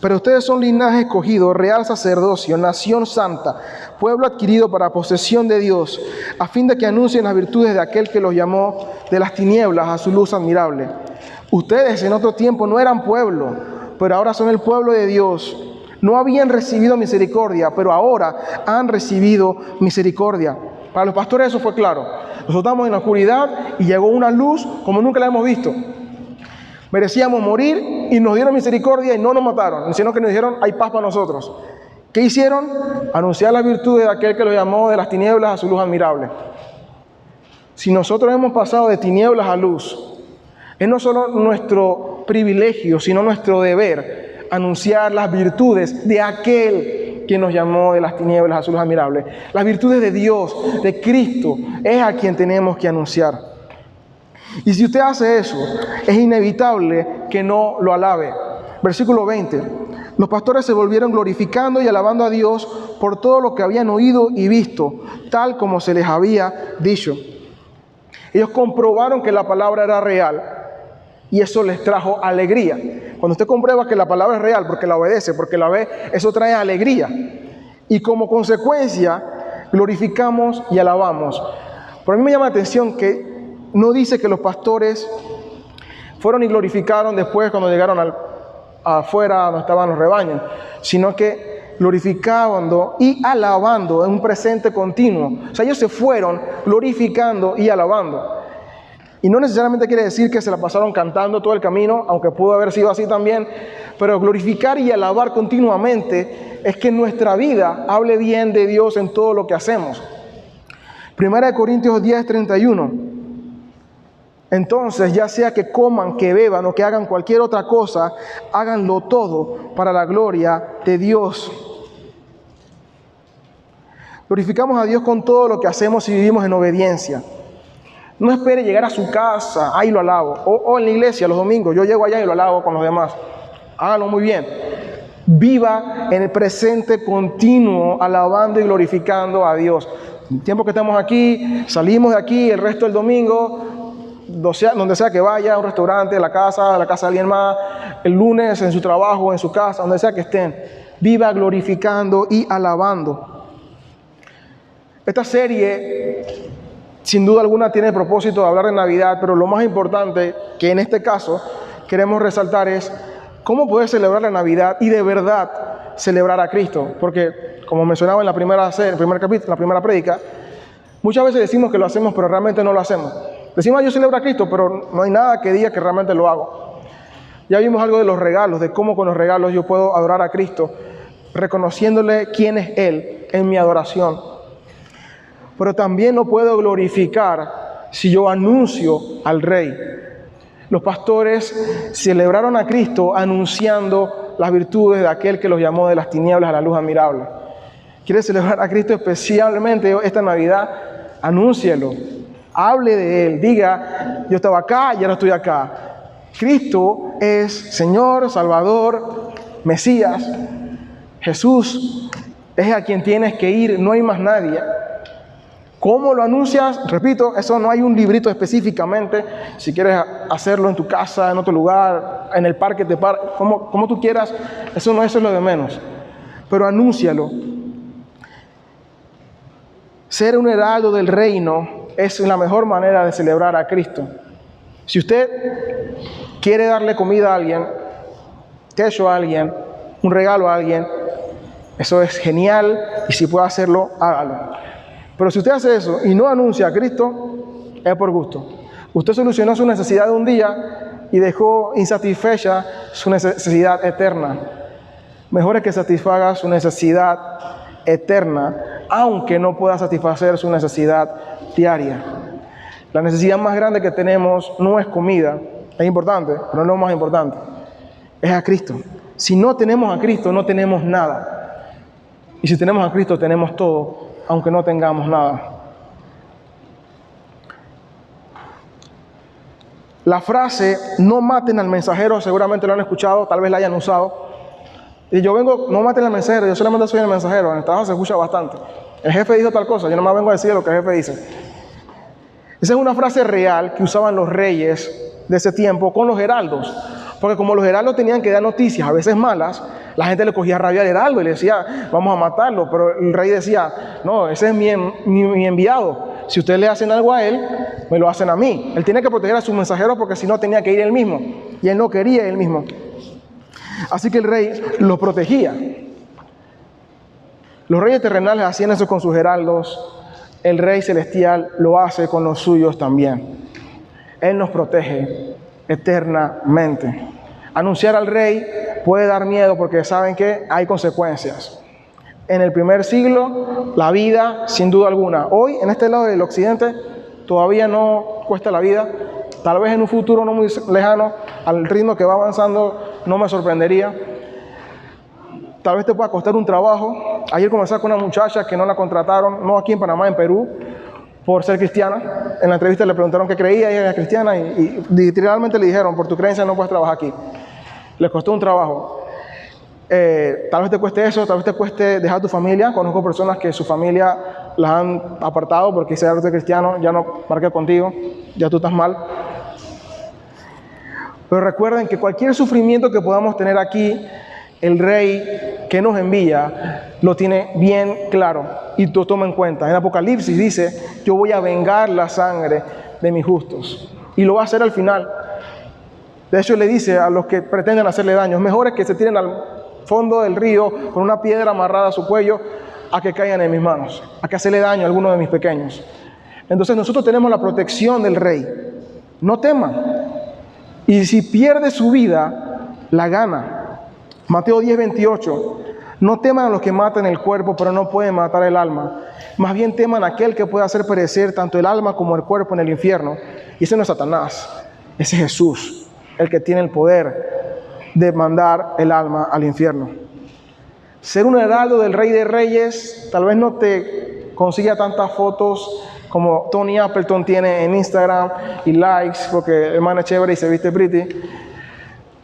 Pero ustedes son linaje escogido, real sacerdocio, nación santa, pueblo adquirido para posesión de Dios, a fin de que anuncien las virtudes de aquel que los llamó de las tinieblas a su luz admirable. Ustedes en otro tiempo no eran pueblo, pero ahora son el pueblo de Dios. No habían recibido misericordia, pero ahora han recibido misericordia. Para los pastores eso fue claro. Nosotros estamos en la oscuridad y llegó una luz como nunca la hemos visto. Merecíamos morir y nos dieron misericordia y no nos mataron, sino que nos dijeron, hay paz para nosotros. ¿Qué hicieron? Anunciar las virtudes de aquel que lo llamó de las tinieblas a su luz admirable. Si nosotros hemos pasado de tinieblas a luz, es no solo nuestro privilegio, sino nuestro deber anunciar las virtudes de aquel que nos llamó de las tinieblas a su luz admirable. Las virtudes de Dios, de Cristo, es a quien tenemos que anunciar. Y si usted hace eso, es inevitable que no lo alabe. Versículo 20. Los pastores se volvieron glorificando y alabando a Dios por todo lo que habían oído y visto, tal como se les había dicho. Ellos comprobaron que la palabra era real y eso les trajo alegría. Cuando usted comprueba que la palabra es real porque la obedece, porque la ve, eso trae alegría. Y como consecuencia, glorificamos y alabamos. Pero a mí me llama la atención que no dice que los pastores fueron y glorificaron después cuando llegaron afuera donde estaban los rebaños, sino que glorificando y alabando en un presente continuo. O sea, ellos se fueron glorificando y alabando. Y no necesariamente quiere decir que se la pasaron cantando todo el camino, aunque pudo haber sido así también, pero glorificar y alabar continuamente es que nuestra vida hable bien de Dios en todo lo que hacemos. 1 Corintios 10:31. Entonces, ya sea que coman, que beban o que hagan cualquier otra cosa, háganlo todo para la gloria de Dios. Glorificamos a Dios con todo lo que hacemos y vivimos en obediencia. No espere llegar a su casa, ahí lo alabo. O en la iglesia los domingos, yo llego allá y lo alabo con los demás. Hágalo muy bien. Viva en el presente continuo, alabando y glorificando a Dios. El tiempo que estamos aquí, salimos de aquí, el resto del domingo, donde sea que vaya, a un restaurante, a la casa de alguien más, el lunes en su trabajo, en su casa, donde sea que estén. Viva glorificando y alabando. Esta serie, sin duda alguna, tiene el propósito de hablar de Navidad, pero lo más importante que en este caso queremos resaltar es cómo poder celebrar la Navidad y de verdad celebrar a Cristo. Porque, como mencionaba en el primer capítulo, la primera prédica, muchas veces decimos que lo hacemos, pero realmente no lo hacemos. Decimos, yo celebro a Cristo, pero no hay nada que diga que realmente lo hago. Ya vimos algo de los regalos, de cómo con los regalos yo puedo adorar a Cristo, reconociéndole quién es Él en mi adoración. Pero también lo puedo glorificar si yo anuncio al Rey. Los pastores celebraron a Cristo anunciando las virtudes de aquel que los llamó de las tinieblas a la luz admirable. ¿Quiere celebrar a Cristo especialmente esta Navidad? Anúncielo. Hable de Él, diga, yo estaba acá y ahora estoy acá. Cristo es Señor, Salvador, Mesías. Jesús es a quien tienes que ir, no hay más nadie. ¿Cómo lo anuncias? Repito, eso no hay un librito específicamente. Si quieres hacerlo en tu casa, en otro lugar, en el parque, como tú quieras, eso es lo de menos. Pero anúncialo. Ser un heraldo del reino es la mejor manera de celebrar a Cristo. Si usted quiere darle comida a alguien, queso a alguien, un regalo a alguien, eso es genial y si puede hacerlo, hágalo. Pero si usted hace eso y no anuncia a Cristo, es por gusto. Usted solucionó su necesidad de un día y dejó insatisfecha su necesidad eterna. Mejor es que satisfaga su necesidad eterna, aunque no pueda satisfacer su necesidad diaria. La necesidad más grande que tenemos no es comida, es importante, pero no es lo más importante, es a Cristo. Si no tenemos a Cristo, no tenemos nada. Y si tenemos a Cristo, tenemos todo, aunque no tengamos nada. La frase, no maten al mensajero, seguramente lo han escuchado, tal vez la hayan usado. Y yo vengo, no maten al mensajero, yo solamente soy el mensajero, en el trabajo se escucha bastante. El jefe dijo tal cosa, yo nomás vengo a decir lo que el jefe dice. Esa es una frase real que usaban los reyes de ese tiempo con los heraldos. Porque como los heraldos tenían que dar noticias, a veces malas, la gente le cogía rabia al heraldo y le decía, vamos a matarlo. Pero el rey decía, no, ese es mi enviado. Si ustedes le hacen algo a él, me lo hacen a mí. Él tiene que proteger a sus mensajeros porque si no tenía que ir él mismo. y él no quería él mismo. Así que el rey los protegía. Los reyes terrenales hacían eso con sus heraldos. El rey celestial lo hace con los suyos también. Él nos protege eternamente. Anunciar al rey puede dar miedo porque saben que hay consecuencias. En el primer siglo, la vida, sin duda alguna. Hoy, en este lado del occidente, todavía no cuesta la vida. Tal vez en un futuro no muy lejano, al ritmo que va avanzando, no me sorprendería. Tal vez te pueda costar un trabajo. Ayer conversé con una muchacha que no la contrataron, no aquí en Panamá, en Perú, por ser cristiana. En la entrevista le preguntaron qué creía, ella era cristiana, y literalmente le dijeron, por tu creencia no puedes trabajar aquí. Le costó un trabajo. Tal vez te cueste eso, tal vez te cueste dejar tu familia. Conozco personas que su familia las han apartado porque dice, eres cristiano, ya no marqué contigo, ya tú estás mal. Pero recuerden que cualquier sufrimiento que podamos tener aquí, el rey que nos envía lo tiene bien claro y lo toma en cuenta. En Apocalipsis dice, yo voy a vengar la sangre de mis justos. Y lo va a hacer al final. De hecho, le dice a los que pretenden hacerle daño, es mejor que se tiren al fondo del río con una piedra amarrada a su cuello a que caigan en mis manos, a que hacerle daño a alguno de mis pequeños. Entonces nosotros tenemos la protección del rey. No teman. Y si pierde su vida, la gana. Mateo 10:28. No teman a los que matan el cuerpo, pero no pueden matar el alma. Más bien teman a aquel que puede hacer perecer tanto el alma como el cuerpo en el infierno. Y ese no es Satanás, ese es Jesús, el que tiene el poder de mandar el alma al infierno. Ser un heraldo del Rey de Reyes tal vez no te consiga tantas fotos como Tony Appleton tiene en Instagram y likes, porque el man es chévere y se viste pretty.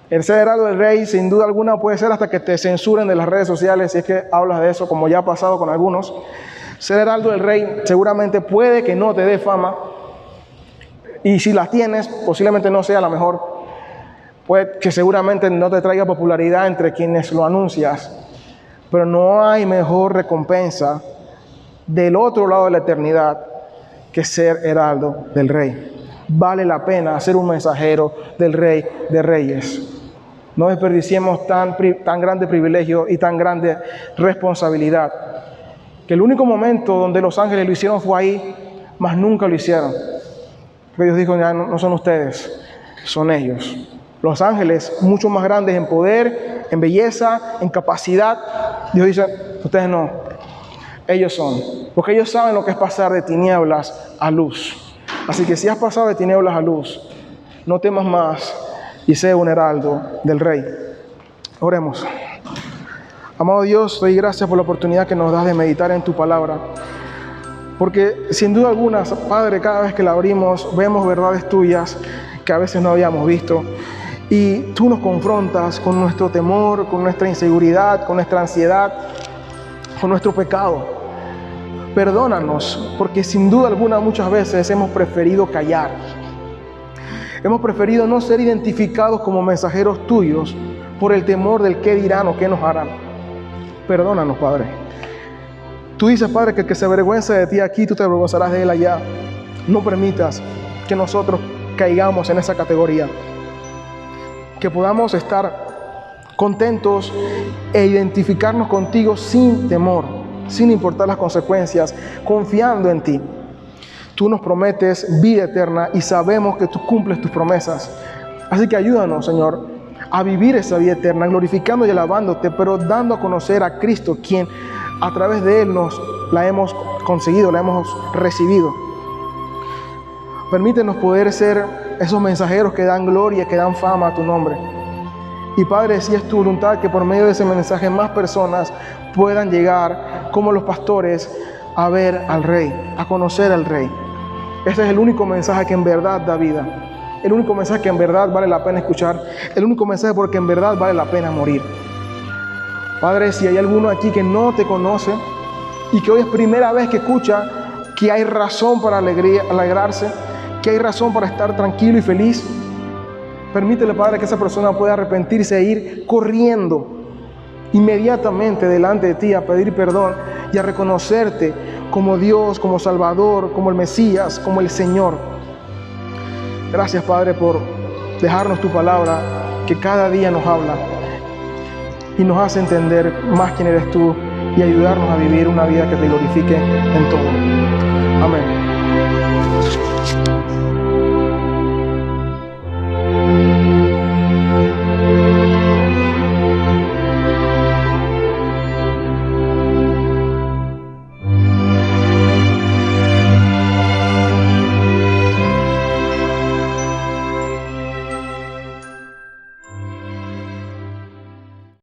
El ser heraldo del rey, sin duda alguna, puede ser hasta que te censuren de las redes sociales, si es que hablas de eso, como ya ha pasado con algunos. Ser heraldo del rey seguramente puede que no te dé fama, y si las tienes, posiblemente no sea la mejor. Puede que seguramente no te traiga popularidad entre quienes lo anuncias, pero no hay mejor recompensa del otro lado de la eternidad que ser heraldo del rey. Vale la pena ser un mensajero del Rey de Reyes. No desperdiciemos tan grande privilegio y tan grande responsabilidad. Que el único momento donde los ángeles lo hicieron fue ahí, mas nunca lo hicieron. Porque Dios dijo, ya no son ustedes, son ellos. Los ángeles, mucho más grandes en poder, en belleza, en capacidad. Dios dice, ustedes no, ellos son. Porque ellos saben lo que es pasar de tinieblas a luz. Así que si has pasado de tinieblas a luz, no temas más y sé un heraldo del Rey. Oremos. Amado Dios, doy gracias por la oportunidad que nos das de meditar en tu palabra. Porque sin duda alguna, Padre, cada vez que la abrimos, vemos verdades tuyas que a veces no habíamos visto. Y tú nos confrontas con nuestro temor, con nuestra inseguridad, con nuestra ansiedad, con nuestro pecado. Perdónanos, porque sin duda alguna muchas veces hemos preferido callar. Hemos preferido no ser identificados como mensajeros tuyos por el temor del qué dirán o qué nos harán. Perdónanos, Padre. Tú dices, Padre, que el que se avergüenza de ti aquí, tú te avergonzarás de él allá. No permitas que nosotros caigamos en esa categoría. Que podamos estar contentos e identificarnos contigo sin temor, sin importar las consecuencias, confiando en ti. Tú nos prometes vida eterna y sabemos que tú cumples tus promesas. Así que ayúdanos, Señor, a vivir esa vida eterna, glorificando y alabándote, pero dando a conocer a Cristo, quien a través de Él la hemos conseguido, la hemos recibido. Permítenos poder ser esos mensajeros que dan gloria, que dan fama a tu nombre. Y Padre, si es tu voluntad que por medio de ese mensaje más personas puedan llegar, como los pastores, a ver al Rey, a conocer al Rey. Ese es el único mensaje que en verdad da vida. El único mensaje que en verdad vale la pena escuchar. El único mensaje porque en verdad vale la pena morir. Padre, si hay alguno aquí que no te conoce y que hoy es primera vez que escucha que hay razón para alegrarse, que hay razón para estar tranquilo y feliz, permítele, Padre, que esa persona pueda arrepentirse e ir corriendo inmediatamente delante de ti a pedir perdón y a reconocerte como Dios, como Salvador, como el Mesías, como el Señor. Gracias, Padre, por dejarnos tu palabra que cada día nos habla y nos hace entender más quién eres tú y ayudarnos a vivir una vida que te glorifique en todo. Amén.